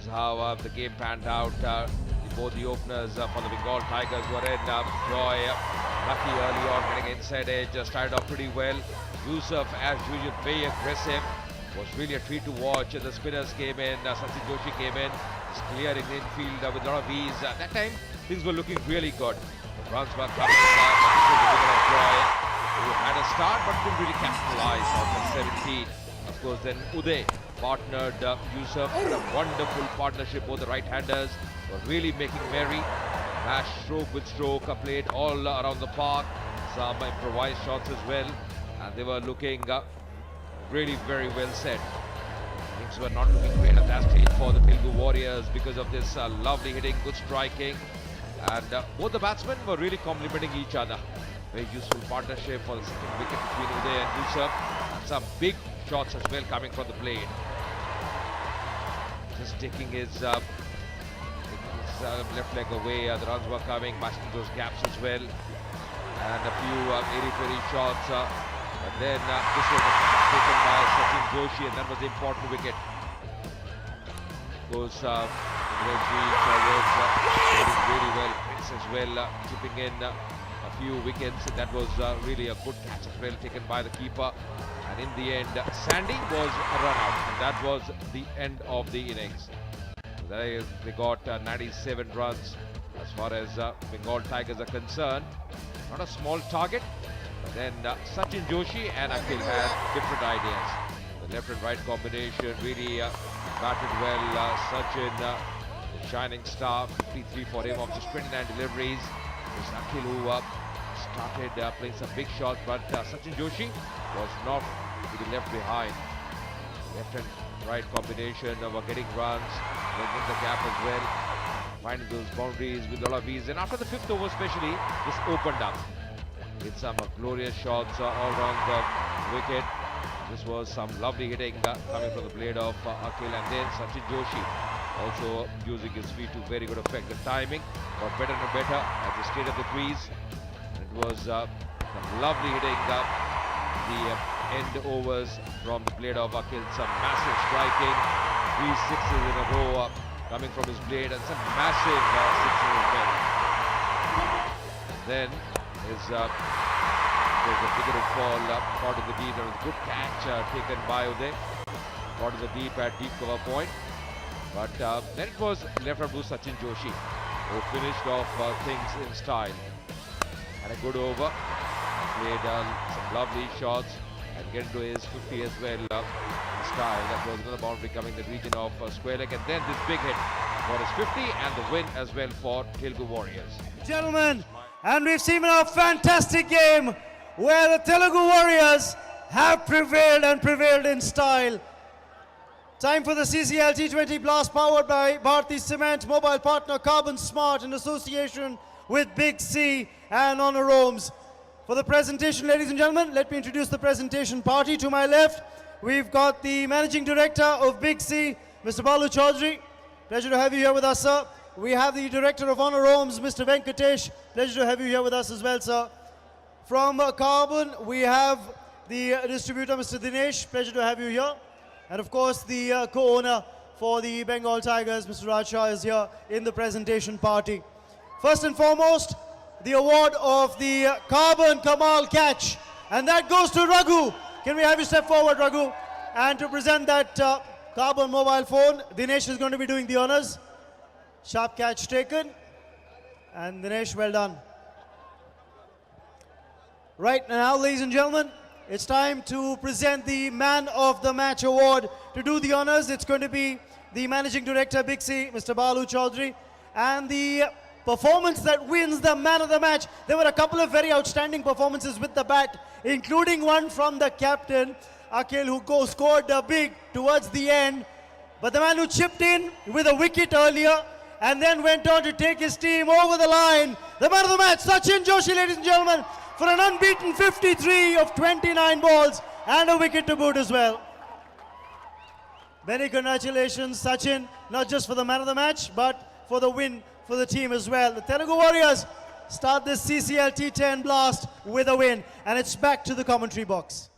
is how the game panned out. Both the openers for the Bengal Tigers were in. Joy lucky early on, getting inside edge, started off pretty well. Yusuf, as usual, very aggressive. Was really a treat to watch. The spinners came in, Sachin Joshi came in, just clearing the infield with a lot of ease. That time, things were looking really good. Runs were coming back. This was a bit of Joy, who had a start but couldn't really capitalize on the 17. Of course, then Uday partnered Yusuf. A wonderful partnership. Both the right-handers were really making merry. Bash stroke with stroke played all around the park. Some improvised shots as well. And they were looking really very well set. Things were not looking great at that stage for the Telugu Warriors because of this lovely hitting, good striking. And both the batsmen were really complementing each other. Very useful partnership for the second wicket between Uday and Yusuf. And some big shots as well coming from the blade. Just taking his left leg away. The runs were coming, matching those gaps as well. And a few airy-fairy shots. But then this was taken by Sachin Joshi, and that was the important wicket. Goes Joshi forwards, really well, pace as well, chipping in a few wickets. That was really a good catch as well, taken by the keeper. And in the end, Sandy was a run out, and that was the end of the innings. They got 97 runs as far as Bengal Tigers are concerned. Not a small target. But then Sachin Joshi and Akhil had different ideas. The left and right combination really batted well. Sachin, the shining star, 53 for him of just 29 deliveries. It was Akhil who started playing some big shots, but Sachin Joshi was not to be left behind. Left and right combination were getting runs, making the gap as well, finding those boundaries with a lot of ease. And after the fifth over especially, this opened up with some glorious shots all around the wicket. This was some lovely hitting coming from the blade of Akhil, and then Sachin Joshi also using his feet to very good effect. The timing got better and better as he stayed at the crease. And it was some lovely hitting the end overs from the blade of Akhil. Some massive striking, 3 sixes in a row coming from his blade, and some massive sixes as well. Then there's a bigger fall caught in the deep. There was a good catch taken by Uday, caught in the deep at deep cover point. But then it was left up to Sachin Joshi, who finished off things in style. And a good over, played some lovely shots and get into his 50 as well in style. That was another boundary coming in the region of square leg, and then this big hit for his 50 and the win as well for Telugu Warriors. Gentlemen, and we've seen a fantastic game where the Telugu Warriors have prevailed and prevailed in style. Time for the CCL T20 Blast, powered by Bharti Cement, mobile partner Carbon Smart in association with Big C and Honor Roams. For the presentation, ladies and gentlemen, let me introduce the presentation party. To my left, we've got the Managing Director of Big C, Mr. Balu Chaudhary. Pleasure to have you here with us, sir. We have the Director of Honor Roams, Mr. Venkatesh. Pleasure to have you here with us as well, sir. From Carbon, we have the distributor, Mr. Dinesh. Pleasure to have you here. And of course, the co-owner for the Bengal Tigers, Mr. Raj Shah, is here in the presentation party. First and foremost, the award of the Carbon Kamal catch. And that goes to Raghu. Can we have you step forward, Raghu? And to present that Carbon mobile phone, Dinesh is going to be doing the honors. Sharp catch taken. And Dinesh, well done. Right now, ladies and gentlemen, it's time to present the Man of the Match award. To do the honors, it's going to be the Managing Director, Big C, Mr. Balu Chaudhary. And the performance that wins the Man of the Match. There were a couple of very outstanding performances with the bat, including one from the captain, Akhil, who scored big towards the end. But the man who chipped in with a wicket earlier and then went on to take his team over the line. The Man of the Match, Sachin Joshi, ladies and gentlemen, for an unbeaten 53 of 29 balls and a wicket to boot as well. Many congratulations, Sachin, not just for the Man of the Match, but for the win for the team as well. The Telugu Warriors start this CCL T10 Blast with a win, and it's back to the commentary box.